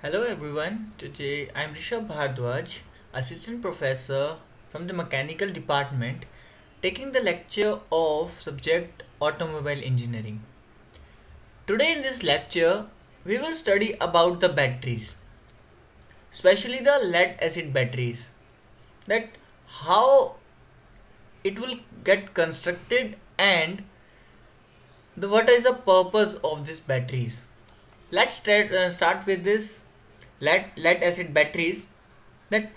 Hello everyone, today I am Rishabh Bhardwaj, Assistant Professor from the Mechanical Department, taking the lecture of subject Automobile Engineering. Today in this lecture, we will study about the batteries, especially the lead acid batteries, that how it will get constructed and what is the purpose of these batteries. Let's start with this lead acid batteries. That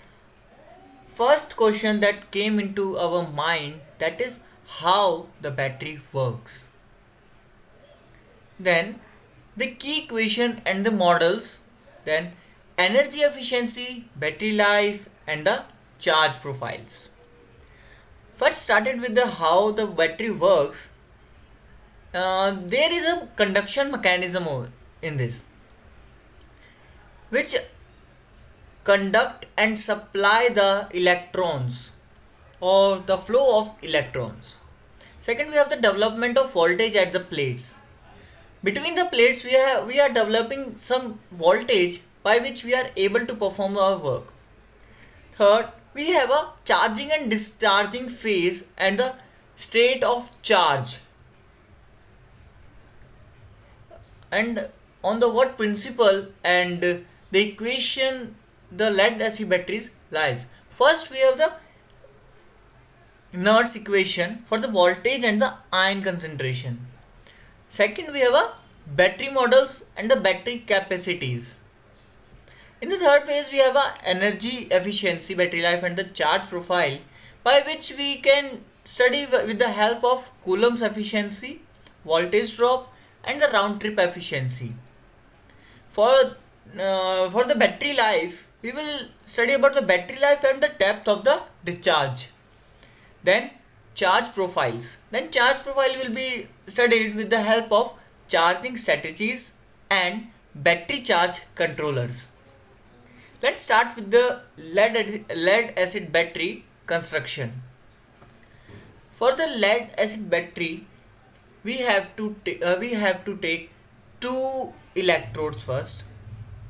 first question that came into our mind, that is how the battery works. Then the key equation and the models, then energy efficiency, battery life and the charge profiles. First started with the how the battery works. There is a conduction mechanism in this which conduct and supply the electrons or the flow of electrons. Second, we have the development of voltage at the plates. Between the plates, we are developing some voltage by which we are able to perform our work. Third, we have a charging and discharging phase and the state of charge. And on the what principle and the equation the lead acid batteries lies. First, we have the Nernst equation for the voltage and the ion concentration. Second, we have a battery models and the battery capacities. In the third phase, we have a energy efficiency, battery life and the charge profile, by which we can study with the help of Coulomb's efficiency, voltage drop and the round trip efficiency. For the battery life, we will study about the battery life and the depth of the discharge. Then charge profiles. Then charge profile will be studied with the help of charging strategies and battery charge controllers. Let's start with the lead acid battery construction. For the lead acid battery, we have to take two electrodes first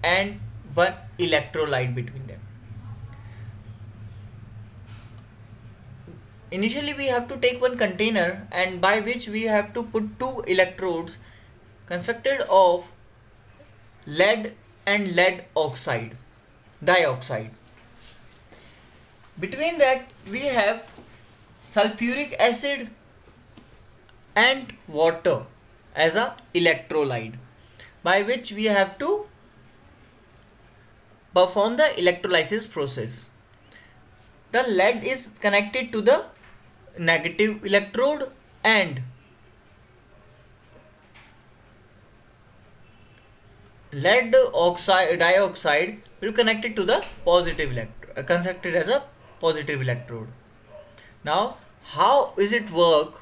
and one electrolyte between them. Initially, we have to take one container and by which we have to put two electrodes constructed of lead and lead oxide dioxide. Between that, we have sulfuric acid and water as a electrolyte by which we have to perform the electrolysis process. The lead is connected to the negative electrode and lead oxide dioxide will connect it to the positive electrode, constructed as a positive electrode. Now, how is it work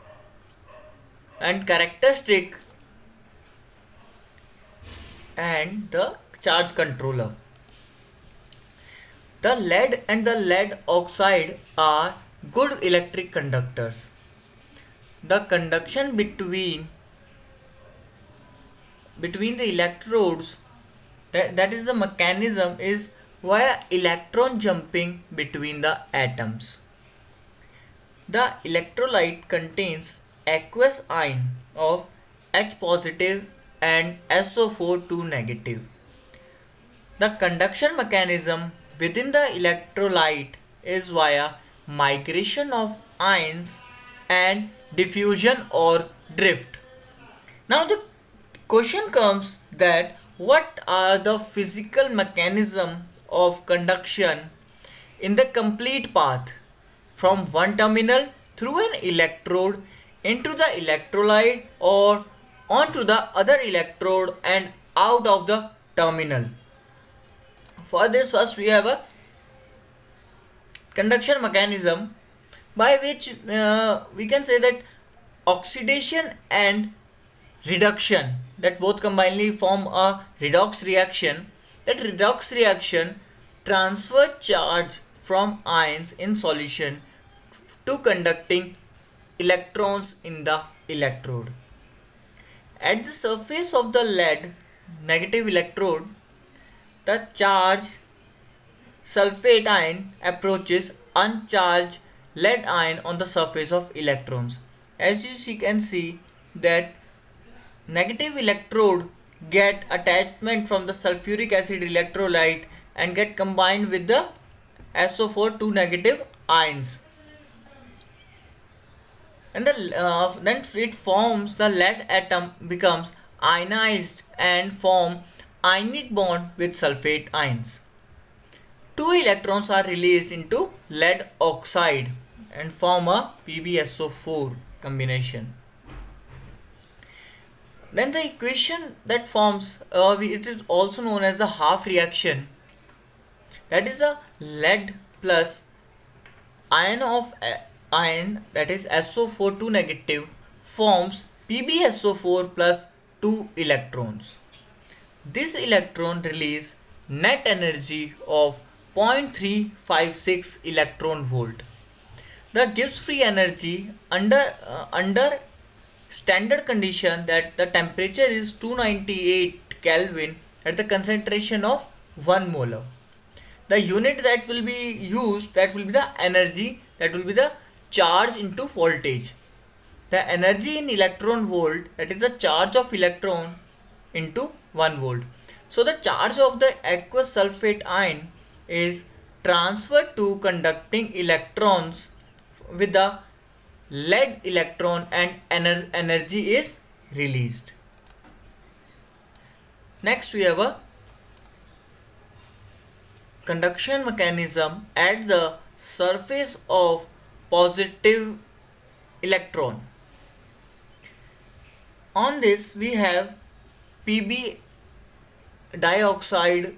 and characteristic and the charge controller. The lead and the lead oxide are good electric conductors. The conduction between the electrodes, that is the mechanism, is via electron jumping between the atoms. The electrolyte contains aqueous ion of H positive and SO4 2 negative. The conduction mechanism within the electrolyte is via migration of ions and diffusion or drift. Now the question comes that what are the physical mechanism of conduction in the complete path from one terminal through an electrode into the electrolyte or onto the other electrode and out of the terminal. For this, first we have a conduction mechanism by which we can say that oxidation and reduction, that both combinedly form a redox reaction. That redox reaction transfer charge from ions in solution to conducting electrons in the electrode. At the surface of the lead negative electrode, the charged sulfate ion approaches uncharged lead ion on the surface of electrons. As you can see that negative electrode get attachment from the sulfuric acid electrolyte and get combined with the SO4 2 negative ions, and then it forms the lead atom becomes ionized and form ionic bond with sulfate ions. Two electrons are released into lead oxide and form a PbSO4 combination. Then the equation that forms, it is also known as the half reaction. That is the lead plus ion of ion, that is SO4 2 negative, forms PbSO4 plus 2 electrons. This electron release net energy of 0.356 electron volt. The Gibbs free energy under standard condition, that the temperature is 298 Kelvin at the concentration of 1 molar. The unit that will be used, that will be the energy, that will be the charge into voltage. The energy in electron volt, that is the charge of electron into 1 volt. So the charge of the aqueous sulfate ion is transferred to conducting electrons with the lead electron and energy is released. Next we have a conduction mechanism at the surface of positive electron. On this we have Pb dioxide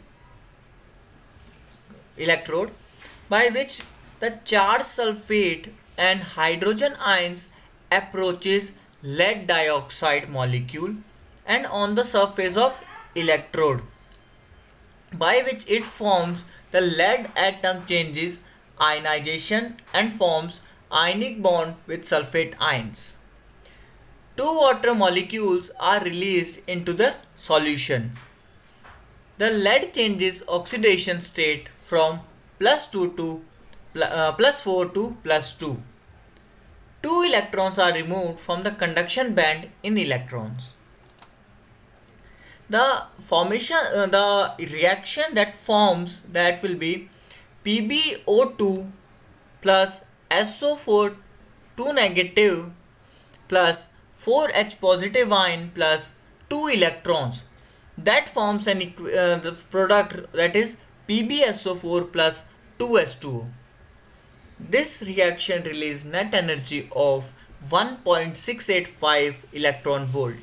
electrode, by which the charged sulfate and hydrogen ions approaches lead dioxide molecule and on the surface of electrode, by which it forms the lead atom changes ionization and forms ionic bond with sulfate ions. Two water molecules are released into the solution. The lead changes oxidation state from +2 to +4 to +2. Two electrons are removed from the conduction band in electrons. The reaction that forms, that will be PbO2 plus SO4 2 negative plus 4H positive ion plus 2 electrons, that forms the product, that is PbSO4 plus 2S2O. This reaction releases net energy of 1.685 electron volt.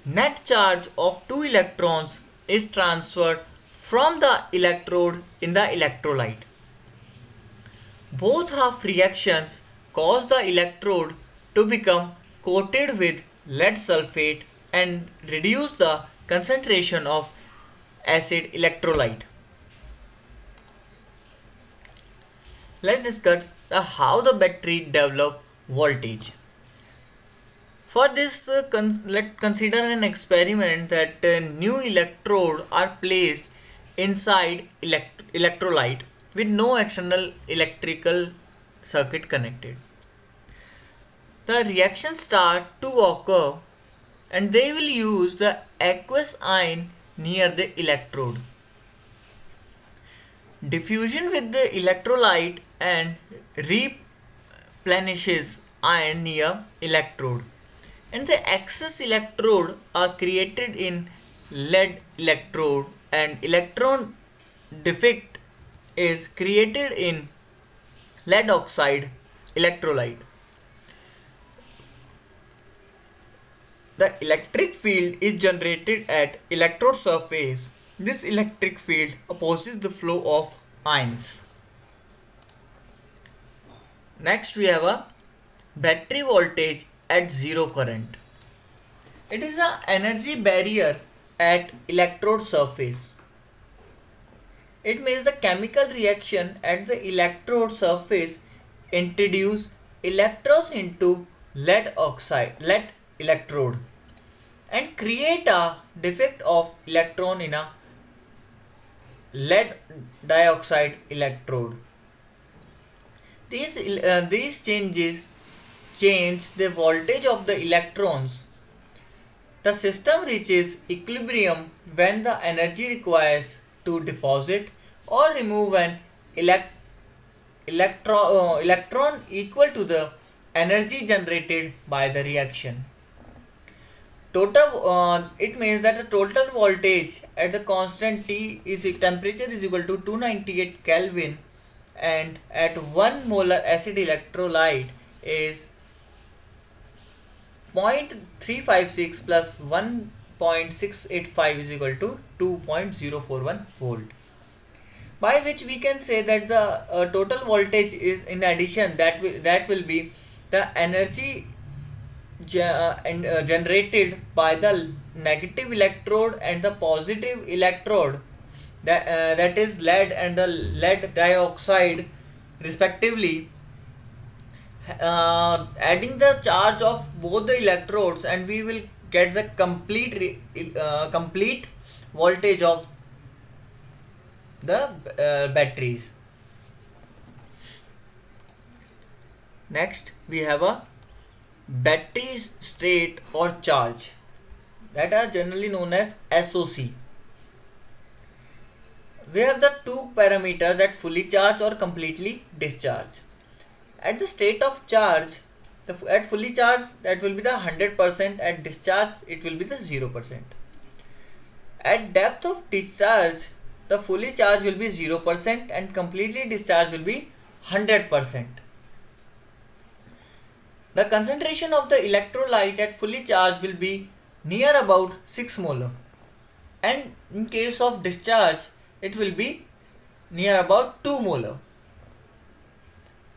Net charge of 2 electrons is transferred from the electrode in the electrolyte. Both half reactions cause the electrode to become coated with lead sulfate and reduce the concentration of acid electrolyte. Let's discuss how the battery develop voltage. For this, let's consider an experiment that new electrode are placed inside electrolyte with no external electrical circuit connected. The reaction start to occur and they will use the aqueous ion near the electrode. Diffusion with the electrolyte and replenishes ion near electrode, and the excess electrode are created in lead electrode and electron defect is created in lead oxide electrolyte. The electric field is generated at electrode surface. This electric field opposes the flow of ions. Next we have a battery voltage at zero current. It is the energy barrier at electrode surface. It means the chemical reaction at the electrode surface introduce electrons into lead electrode and create a defect of electron in a lead dioxide electrode. These changes change the voltage of the electrons. The system reaches equilibrium when the energy requires to deposit or remove an electron equal to the energy generated by the reaction. It means that the total voltage at the constant T is temperature is equal to 298 Kelvin, and at 1 molar acid electrolyte is 0.356 plus 1.685 is equal to 2.041 volt, by which we can say that the total voltage is, in addition, that will be the energy generated by the negative electrode and the positive electrode, that is lead and the lead dioxide respectively, adding the charge of both the electrodes, and we will get the complete voltage of the batteries. Next we have a battery state or charge, that are generally known as SOC. We have the two parameters, that fully charged or completely discharged. At the state of charge, at fully charged that will be the 100%, at discharge it will be the 0%. At depth of discharge, the fully charged will be 0% and completely discharged will be 100%. The concentration of the electrolyte at fully charged will be near about 6 molar, and in case of discharge it will be near about 2 molar.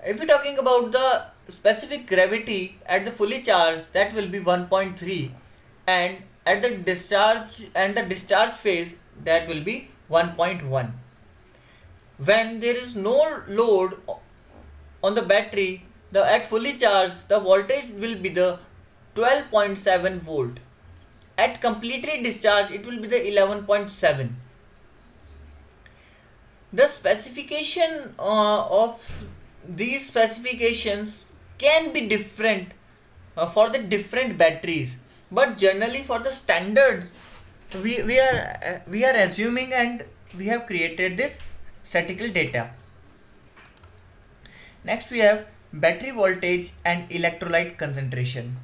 If we are talking about the specific gravity at the fully charged, that will be 1.3, and at the discharge phase that will be 1.1. When there is no load on the battery, at fully charged the voltage will be the 12.7 volt. At completely discharged it will be the 11.7. The specification of these specifications can be different for the different batteries, but generally for the standards we are assuming, and we have created this statistical data. Next we have battery voltage and electrolyte concentration.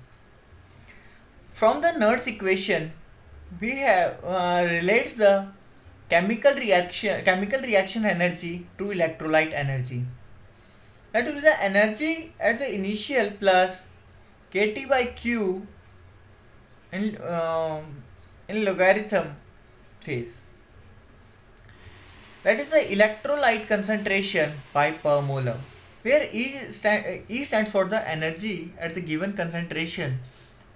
From the Nernst equation we have relates the chemical reaction energy to electrolyte energy. That will be the energy at the initial plus kT by q in logarithm phase. That is the electrolyte concentration by per molar, where E stands for the energy at the given concentration,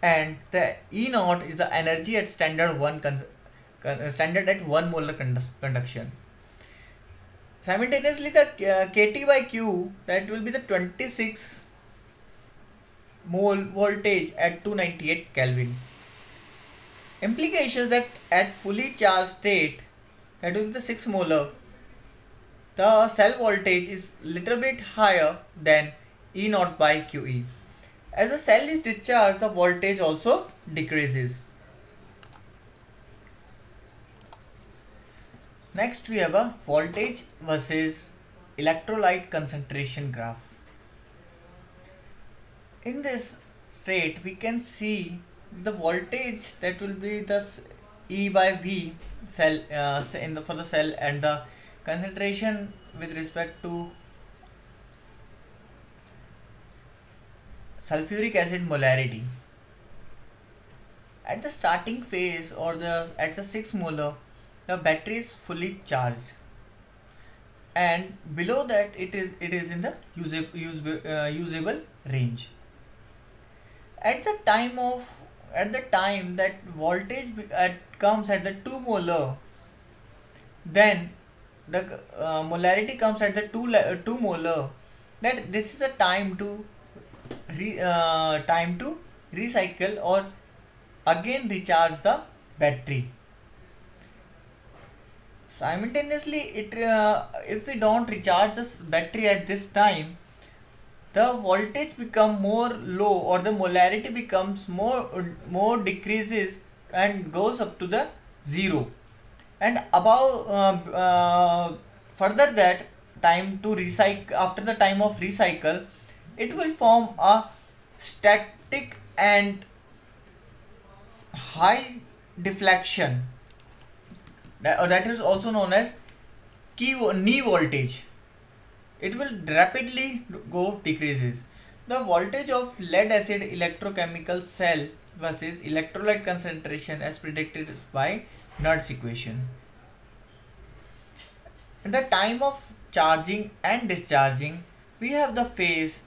and the E naught is the energy at standard at 1 molar conduction. Simultaneously, the kT by q, that will be the 26 mole voltage at 298 Kelvin. Implications that at fully charged state, that will be the 6 molar, the cell voltage is little bit higher than E naught by QE. As the cell is discharged, the voltage also decreases. Next we have a voltage versus electrolyte concentration graph. In this state we can see the voltage, that will be the E by V cell for the cell, and the concentration with respect to sulfuric acid molarity. At the starting phase, or at the 6 molar, the battery is fully charged, and below that it is in the usable range. At the time that voltage comes at the 2 molar, then the molarity comes at the 2 molar, that this is the time to recycle or again recharge the battery. Simultaneously, if we don't recharge this battery at this time, the voltage become more low, or the molarity becomes more decreases and goes up to the zero. And above further that time to recycle, after the time of recycle, it will form a static and high deflection, that is also known as knee voltage. It will rapidly go decreases. The voltage of lead acid electrochemical cell versus electrolyte concentration as predicted by Nernst equation. At the time of charging and discharging, we have the phase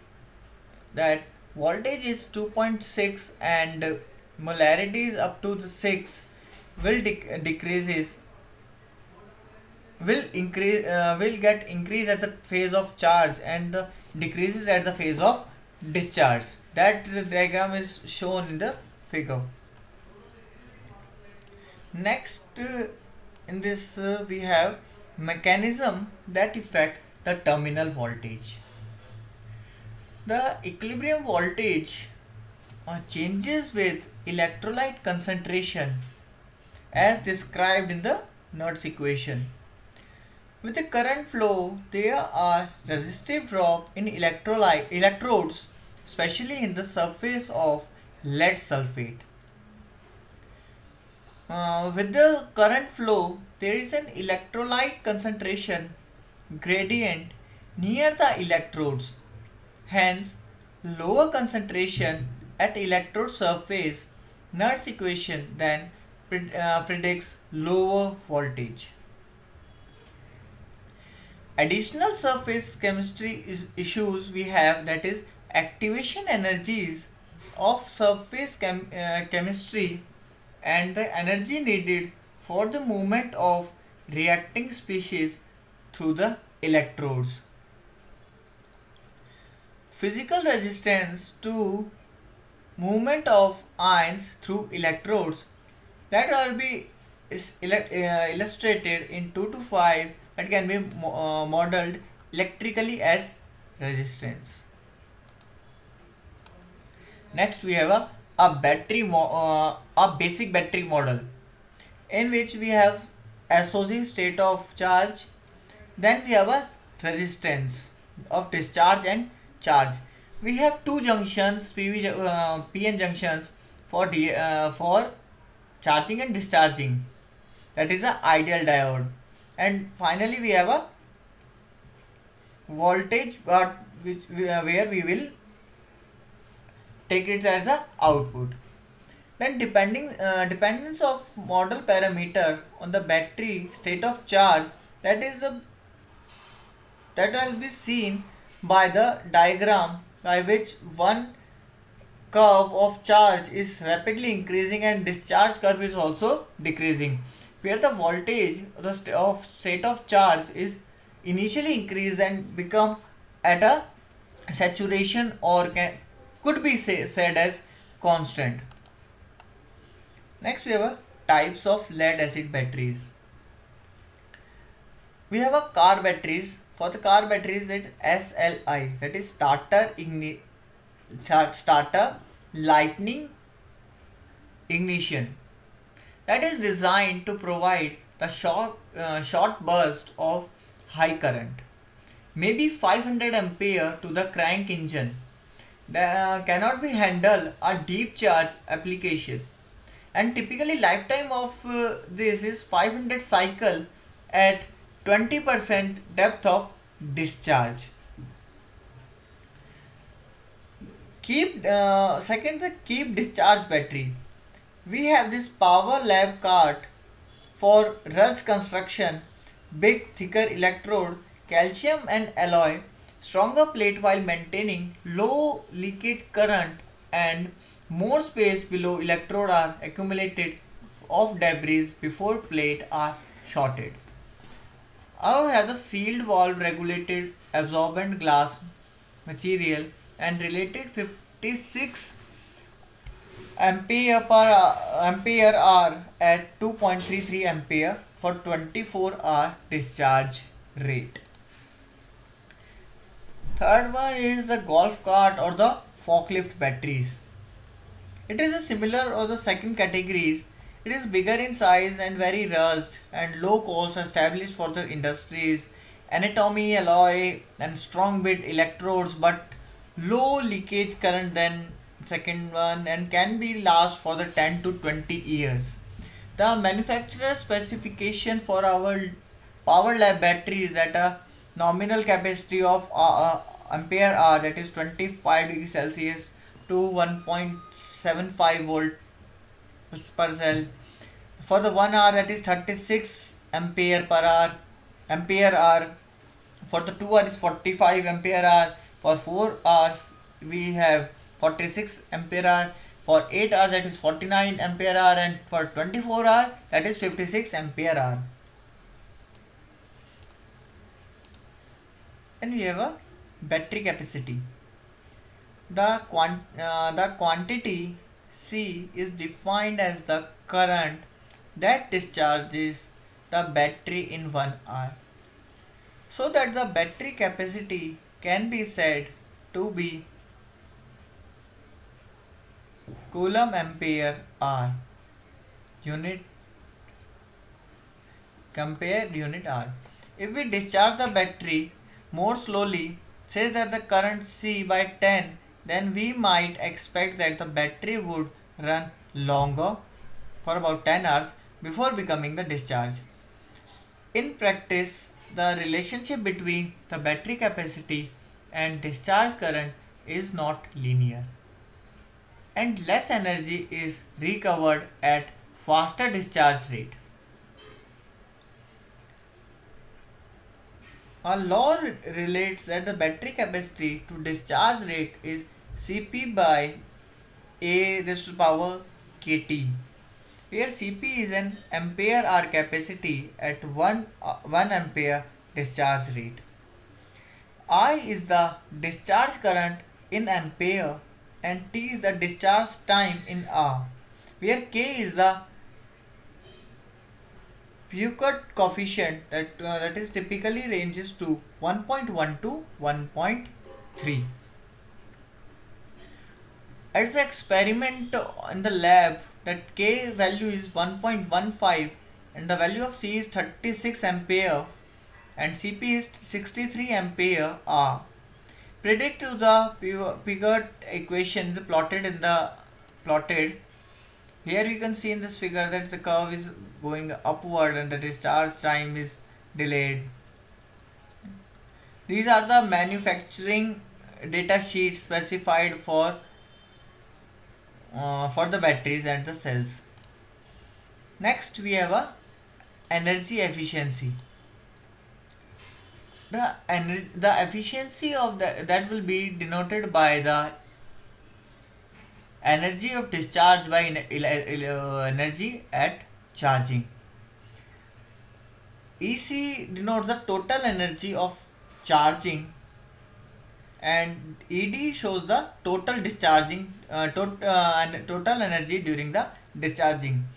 that voltage is 2.6 and molarity is up to the 6, will decreases, will increase, will get increase at the phase of charge and the decreases at the phase of discharge. That diagram is shown in the figure. Next, in this we have mechanism that affect the terminal voltage. The equilibrium voltage changes with electrolyte concentration as described in the Nernst equation. With the current flow, there are resistive drop in electrodes, especially in the surface of lead sulfate. With the current flow, there is an electrolyte concentration gradient near the electrodes. Hence, lower concentration at electrode surface, Nernst equation then predicts lower voltage. Additional surface chemistry issues we have, that is activation energies of surface chemistry and the energy needed for the movement of reacting species through the electrodes. Physical resistance to movement of ions through electrodes, that will be illustrated in 2 to 5, that can be modeled electrically as resistance. Next we have a a basic battery model, in which we have SOC, state of charge, then we have a resistance of discharge and charge. We have two junctions, PN junctions for charging and discharging, that is the ideal diode. And finally we have a voltage where we will take it as a output. Then dependence of model parameter on the battery state of charge, that will be seen by the diagram, by which one curve of charge is rapidly increasing and discharge curve is also decreasing, where the voltage of state of charge is initially increased and become at a saturation, or could be said as constant. Next we have a types of lead acid batteries. We have a car batteries. For the car batteries, that SLI, that is starter lightning ignition, that is designed to provide the short burst of high current, maybe 500 ampere to the crank engine, that cannot be handle a deep charge application, and typically lifetime of this is 500 cycle at 20% depth of discharge. Second, the keep discharge battery. We have this power lab cart for rush construction, big thicker electrode, calcium and alloy, stronger plate while maintaining low leakage current, and more space below electrode are accumulated of debris before plate are shorted. I have the sealed valve regulated absorbent glass material and related 56 ampere hour at 2.33 ampere for 24-hour discharge rate. Third one is the golf cart or the forklift batteries. It is a similar or the second categories. It is bigger in size and very rushed and low cost, established for the industries, anatomy, alloy and strong bit electrodes, but low leakage current than second one, and can be last for the 10 to 20 years. The manufacturer specification for our power lab battery is that a nominal capacity of ampere hour, that is 25 degrees Celsius to 1.75 volt per cell. For the 1 hour, that is 36 ampere per hour, ampere hour. For the 2 hours is 45 ampere hour. For 4 hours we have 46 ampere hour. For 8 hours that is 49 ampere hour, and for 24 hours that is 56 ampere hour. And we have a battery capacity. The quantity C is defined as the current that discharges the battery in 1 hour, so that the battery capacity can be said to be coulomb ampere hour unit compared unit hour. If we discharge the battery more slowly, says that the current C by 10, then we might expect that the battery would run longer for about 10 hours before becoming the discharge. In practice, the relationship between the battery capacity and discharge current is not linear, and less energy is recovered at faster discharge rate. A law relates that the battery capacity to discharge rate is Cp by A raised to power kT, where Cp is an ampere hour capacity at 1 ampere discharge rate. I is the discharge current in ampere and T is the discharge time in hour, where K is the Peucott coefficient that is typically ranges to 1.1 to 1.3. As the experiment in the lab, that K value is 1.15 and the value of C is 36 ampere and Cp is 63 ampere hour. Predict to the Peucott equation plotted. Here you can see in this figure that the curve is going upward and the discharge time is delayed. These are the manufacturing data sheets specified for the batteries and the cells. Next we have a energy efficiency. The efficiency of that will be denoted by the energy of discharge by energy at charging. EC denotes the total energy of charging, and ED shows the total discharging total energy during the discharging.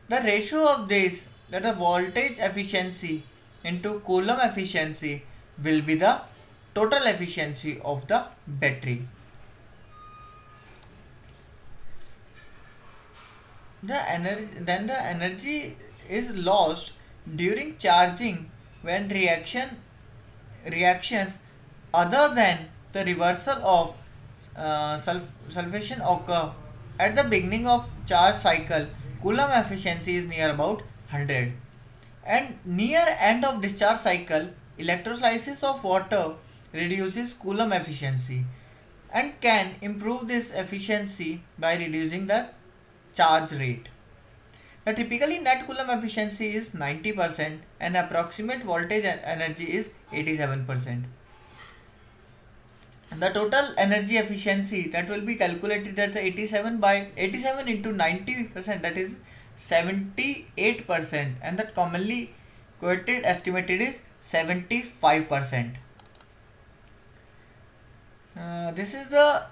The ratio of this, that the voltage efficiency into coulomb efficiency, will be the total efficiency of the battery. The energy is lost during charging when reactions other than the reversal of sulfation occur. At the beginning of charge cycle, coulomb efficiency is near about 100, and near end of discharge cycle, electrolysis of water reduces coulomb efficiency and can improve this efficiency by reducing the charge rate. The typically net coulomb efficiency is 90% and approximate voltage energy is 87%. The total energy efficiency that will be calculated at the 87 into 90%, that is 78%, and the commonly quoted estimated is 75%. This is the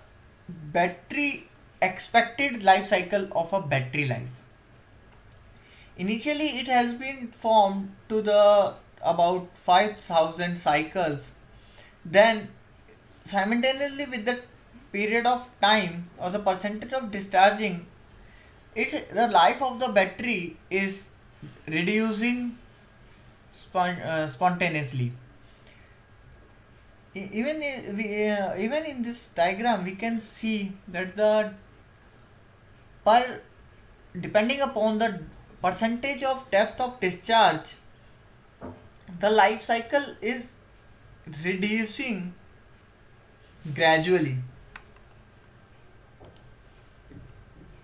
battery expected life cycle of a battery life. Initially, it has been formed to the about 5,000 cycles. Then, simultaneously with the period of time or the percentage of discharging, the life of the battery is reducing spontaneously. Even in this diagram, we can see that the per depending upon the percentage of depth of discharge, the life cycle is reducing gradually.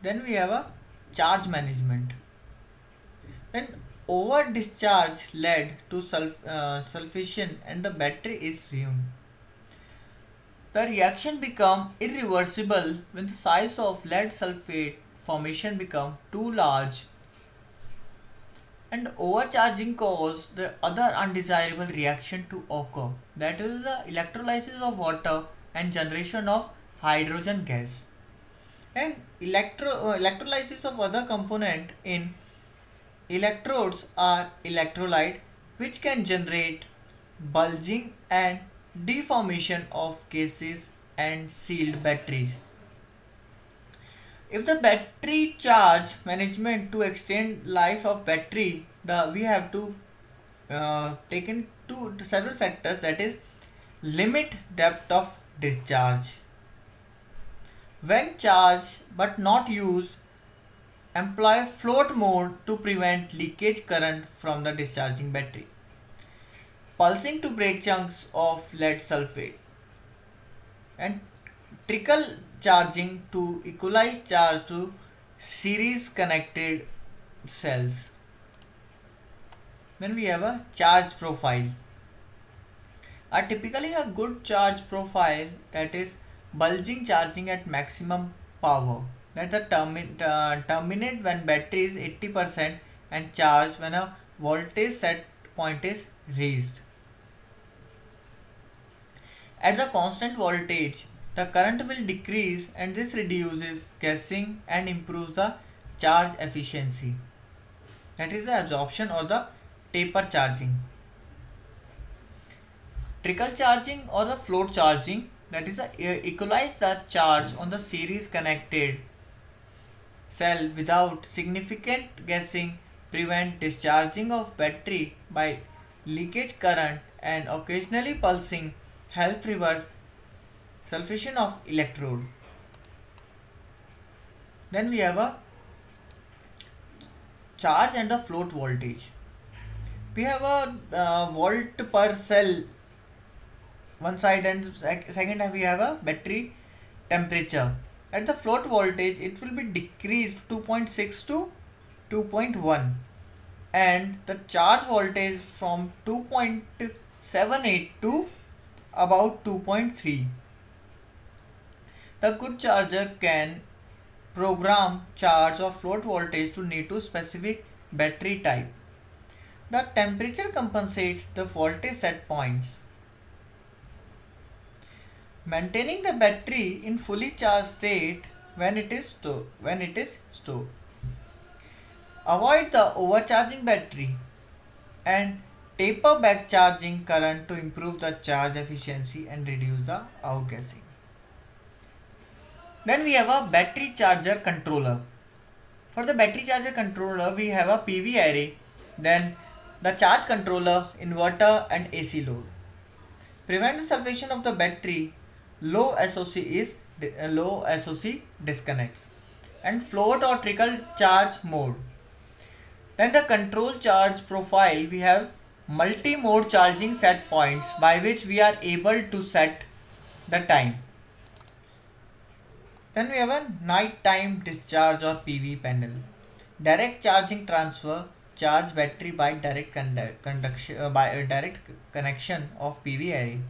Then we have a charge management. Then over discharge led to sulfation and the battery is ruined. The reaction become irreversible when the size of lead sulfate formation become too large, and overcharging cause the other undesirable reaction to occur, that is the electrolysis of water and generation of hydrogen gas. And electrolysis of other component in electrodes are electrolyte, which can generate bulging and deformation of cases and sealed batteries. If the battery charge management to extend life of battery, the we have to take into several factors, that is limit depth of discharge. When charged but not used, employ float mode to prevent leakage current from the discharging battery. Pulsing to break chunks of lead sulfate, and trickle charging to equalize charge to series connected cells. Then we have a charge profile. Typically a good charge profile, that is bulging charging at maximum power, that the terminate when battery is 80% and charge when a voltage set point is raised. At the constant voltage, the current will decrease and this reduces guessing and improves the charge efficiency. That is the absorption or the taper charging. Trickle charging or the float charging, that is equalize the charge on the series connected cell without significant guessing, prevent discharging of battery by leakage current, and occasionally pulsing help reverse sulfation of electrode. Then we have a charge and the float voltage. We have a volt per cell one side, and second we have a battery temperature. At the float voltage, it will be decreased 2.6 to 2.1, and the charge voltage from 2.78 to about 2.3. The good charger can program charge or float voltage to need to specific battery type. The temperature compensates the voltage set points. Maintaining the battery in fully charged state when it is stored. Avoid the overcharging battery and taper back charging current to improve the charge efficiency and reduce the outgassing. Then we have a battery charger controller. For the battery charger controller, we have a PV array, then the charge controller, inverter and AC load. Prevent the sulfation of the battery, low SOC disconnects, and float or trickle charge mode. Then the control charge profile, we have multi-mode charging set points by which we are able to set the time. Then we have a night time discharge or PV panel. Direct charging transfer, charge battery by direct direct connection of PV array.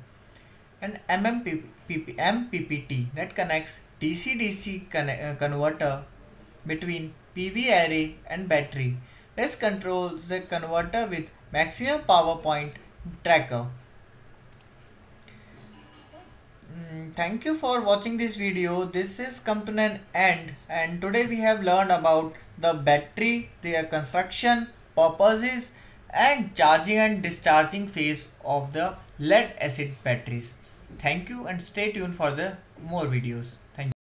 And MPPT, that connects DC-DC converter between PV array and battery. This controls the converter with maximum power point tracker. Thank you for watching this video. This is come to an end, and today we have learned about the battery, their construction, purposes, and charging and discharging phase of the lead acid batteries. Thank you and stay tuned for the more videos. Thank you.